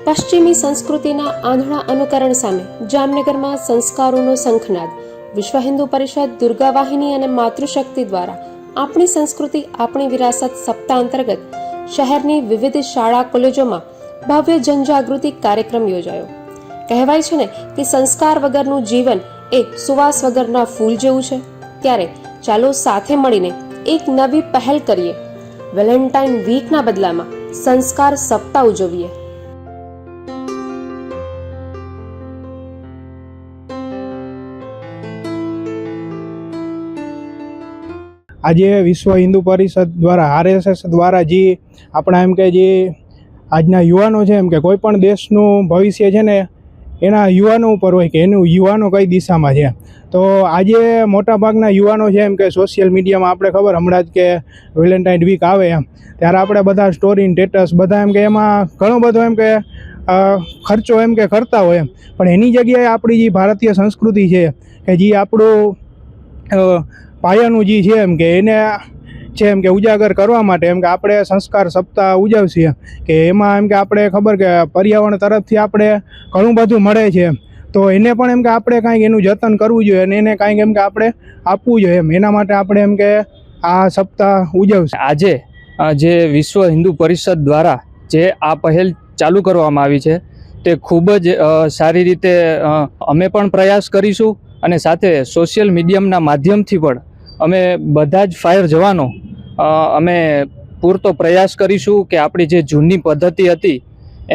પશ્ચિમી સંસ્કૃતિના આંધળા અનુકરણ સામે જામનગરમાં સંસ્કારોનો શંખનાદ. વિશ્વ હિન્દુ પરિષદ, દુર્ગા વાહિની અને માતૃશક્તિ દ્વારા આપણી સંસ્કૃતિ આપણી વિરાસત સપ્તાહ અંતર્ગત શહેરની વિવિધ શાળા કોલેજોમાં ભવ્ય જનજાગૃતિ કાર્યક્રમ યોજાયો. કહેવાય છે ને કે સંસ્કાર વગરનું જીવન એ સુવાસ વગરના ફૂલ જેવું છે. ત્યારે ચાલો સાથે મળીને એક નવી પહેલ કરીએ. વેલેન્ટાઇન વીકના બદલામાં સંસ્કાર સપ્તાહ ઉજવીએ. આજે વિશ્વ હિન્દુ પરિષદ દ્વારા RSS દ્વારા જે આપણા એમ કે જે આજના યુવાનો છે, એમ કે કોઈ પણ દેશનું ભવિષ્ય છે ને એના યુવાનો ઉપર હોય કે એનું યુવાનો કઈ દિશામાં છે. તો આજે મોટાભાગના યુવાનો છે એમ કે સોશિયલ મીડિયામાં આપણે ખબર હમણાં જ કે વેલેન્ટાઇન વીક આવે એમ ત્યારે આપણે બધા સ્ટોરી સ્ટેટસ બધા એમ કે એમાં ઘણો બધો એમ કે ખર્ચો એમ કે કરતા હોય એમ, પણ એની જગ્યાએ આપણી જે ભારતીય સંસ્કૃતિ છે કે જે આપણું પાયાનું જે છે એમ કે એને છે એમ કે ઉજાગર કરવા માટે એમ કે આપણે સંસ્કાર સપ્તાહ ઉજવશે કે એમાં એમ કે આપણે ખબર કે પર્યાવરણ તરફથી આપણે ઘણું બધું મળે છે એમ, તો એને પણ એમ કે આપણે કાંઈક એનું જતન કરવું જોઈએ અને એને કાંઈક એમ કે આપણે આપવું જોઈએ એમ, એના માટે આપણે એમ કે આ સપ્તાહ ઉજવશે. આજે જે વિશ્વ હિન્દુ પરિષદ દ્વારા જે આ પહેલ ચાલુ કરવામાં આવી છે તે ખૂબ જ સારી રીતે અમે પણ પ્રયાસ કરીશું અને સાથે સોશિયલ મીડિયાના માધ્યમથી પણ અમે બધા જ ફાયર જવાનો અમે પૂરતો પ્રયાસ કરીશું કે આપણી જે જૂની પદ્ધતિ હતી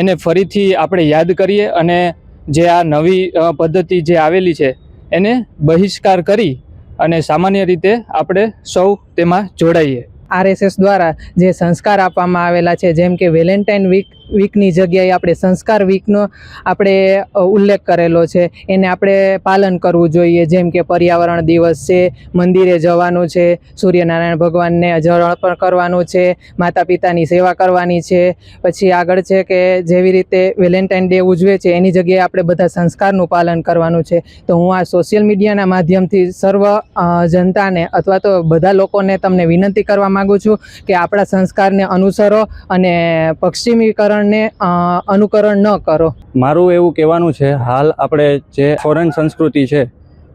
એને ફરીથી આપણે યાદ કરીએ અને જે આ નવી પદ્ધતિ જે આવેલી છે એને બહિષ્કાર કરી અને સામાન્ય રીતે આપણે સૌ તેમાં જોડાઈએ. RSS દ્વારા જે સંસ્કાર આપવામાં આવેલા છે, જેમ કે વેલેન્ટાઇન વીકની જગ્યાએ આપણે સંસ્કાર વીકનો આપણે ઉલ્લેખ કરેલો છે, એને આપણે પાલન કરવું જોઈએ. જેમ કે પર્યાવરણ દિવસ છે, મંદિરે જવાનું છે, સૂર્યનારાયણ ભગવાનને જળ અર્પણ કરવાનું છે, માતા પિતાની સેવા કરવાની છે. પછી આગળ છે કે જેવી રીતે વેલેન્ટાઇન ડે ઉજવે છે એની જગ્યાએ આપણે બધા સંસ્કારનું પાલન કરવાનું છે. તો હું આ સોશિયલ મીડિયાના માધ્યમથી સર્વ જનતાને અથવા તો બધા લોકોને તમને વિનંતી કરવા માગું છું કે આપણા સંસ્કારને અનુસરો અને પશ્ચિમીકરણને અનુકરણ ન કરો. મારું એવું કહેવાનું છે, હાલ આપણે જે ફોરેન સંસ્કૃતિ છે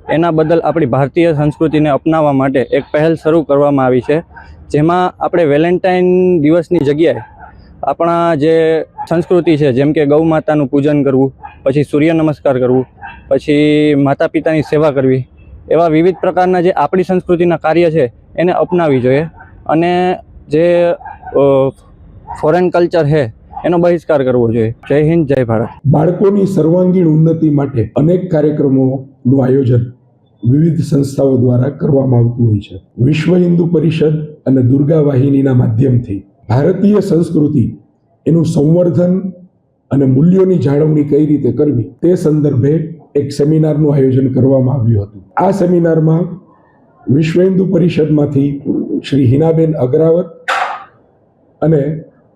એના બદલ આપણી ભારતીય સંસ્કૃતિને અપનાવવા માટે એક પહેલ શરૂ કરવામાં આવી છે, જેમાં આપણે વેલેન્ટાઇન દિવસની જગ્યાએ આપણા જે સંસ્કૃતિ છે જેમ કે ગૌ માતાનું પૂજન કરવું, પછી સૂર્ય નમસ્કાર કરવું, પછી માતા પિતાની સેવા કરવી, એવા વિવિધ પ્રકારના જે આપણી સંસ્કૃતિના કાર્ય છે એને અપનાવવી જોઈએ અને જે ફોરેન કલ્ચર છે એનો બહિષ્કાર કરવો જોઈએ. જય હિન્દ, જય ભારત. બાળકોની સર્વાંગીણ ઉન્નતિ માટે અનેક કાર્યક્રમોનું આયોજન વિવિધ સંસ્થાઓ દ્વારા કરવામાં આવતું હોય છે. વિશ્વ હિન્દુ પરિષદ અને દુર્ગા વાહિનીના માધ્યમથી ભારતીય સંસ્કૃતિ, એનું સંવર્ધન અને મૂલ્યોની જાળવણી કઈ રીતે કરવી તે સંદર્ભે એક સેમિનારનું આયોજન કરવામાં આવ્યું હતું. આ સેમિનારમાં વિશ્વ હિન્દુ પરિષદમાંથી શ્રી હિનાબેન અગ્રાવત અને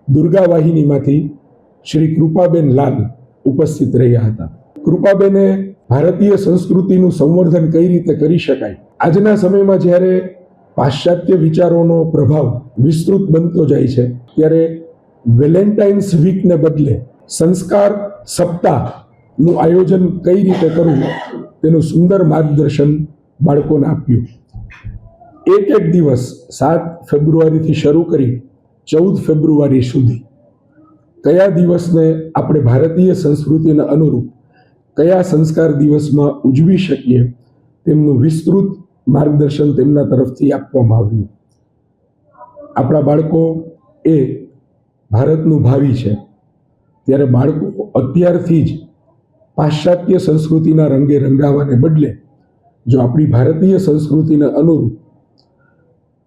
દુર્ગા વાહિનીમાંથી શ્રી કૃપાબેન લાલ ઉપસ્થિત રહ્યા હતા. કૃપાબેને ભારતીય સંસ્કૃતિનું સંવર્ધન કઈ રીતે કરી શકાય, આજના સમયમાં જ્યારે પાશ્ચાત્ય વિચારોનો પ્રભાવ વિસ્તૃત બનતો જાય છે ત્યારે વેલેન્ટાઇન્સ વીકને બદલે સંસ્કાર સપ્તાહનું આયોજન કઈ રીતે કરવું તેનું સુંદર માર્ગદર્શન બાળકોને આપ્યું. એક દિવસ 7 ફેબ્રુઆરીથી શરૂ કરી 14 ફેબ્રુઆરી સુધી કયા દિવસને આપણે ભારતીય સંસ્કૃતિને અનુરૂપ કયા સંસ્કાર દિવસમાં ઉજવી શકીએ તેમનું વિસ્તૃત માર્ગદર્શન તેમના તરફથી આપવામાં આવ્યું. આપણા બાળકો એ ભારતનું ભાવિ છે, ત્યારે બાળકો અત્યારથી જ પાશ્ચાત્ય સંસ્કૃતિના રંગે રંગાવાને બદલે જો આપણી ભારતીય સંસ્કૃતિને અનુરૂપ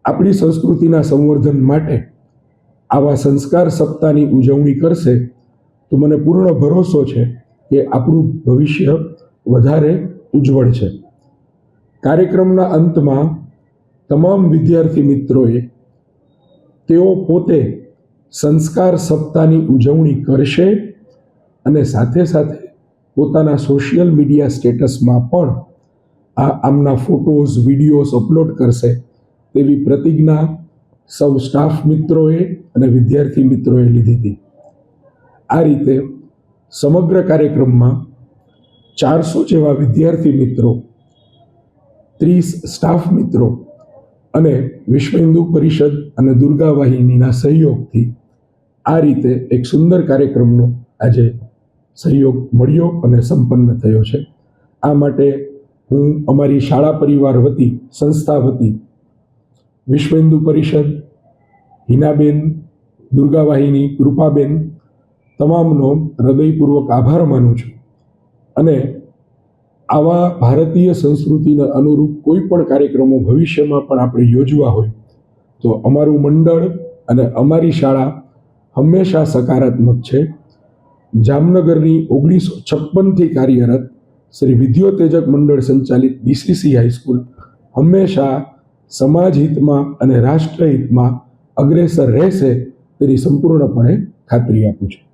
આપણી સંસ્કૃતિના સંવર્ધન માટે આવા સંસ્કાર સપ્તાહની ઉજવણી કરશે તો મને પૂર્ણ ભરોસો છે કે આપણું ભવિષ્ય વધારે ઉજ્જવળ છે. કાર્યક્રમના અંતમાં તમામ વિદ્યાર્થી મિત્રોએ તેઓ પોતે સંસ્કાર સપ્તાહની ઉજવણી કરશે અને સાથે સાથે પોતાના સોશિયલ મીડિયા સ્ટેટસમાં પણ આમના ફોટોઝ, વિડીયોઝ અપલોડ કરશે તેવી પ્રતિજ્ઞા સૌ સ્ટાફ મિત્રોએ અને વિદ્યાર્થી મિત્રોએ લીધી હતી. આ રીતે સમગ્ર કાર્યક્રમમાં 400 જેવા વિદ્યાર્થી મિત્રો, 30 સ્ટાફ મિત્રો અને વિશ્વ હિન્દુ પરિષદ અને દુર્ગા વાહિનીના સહયોગથી આ રીતે એક સુંદર કાર્યક્રમનો આજે સહયોગ મળ્યો અને સંપન્ન થયો છે. આ માટે હું અમારી શાળા પરિવાર વતી, સંસ્થા વતી વિશ્વ હિન્દુ પરિષદ, હિનાબેન, દુર્ગા વાહિની, કૃપાબેન તમામનો હૃદયપૂર્વક આભાર માનું છું. અને આવા ભારતીય સંસ્કૃતિને અનુરૂપ કોઈ પણ કાર્યક્રમો ભવિષ્યમાં પણ આપણે યોજવા હોય તો અમારું મંડળ અને અમારી શાળા હંમેશા સકારાત્મક છે. જામનગરની 1956થી કાર્યરત શ્રી વિદ્યોતેજક મંડળ સંચાલિત BCC હાઈસ્કૂલ હંમેશા સમાજ હિતમાં અને રાષ્ટ્ર હિતમાં અગ્રેસર રહેશે તેની સંપૂર્ણપણે ખાતરી આપું છું.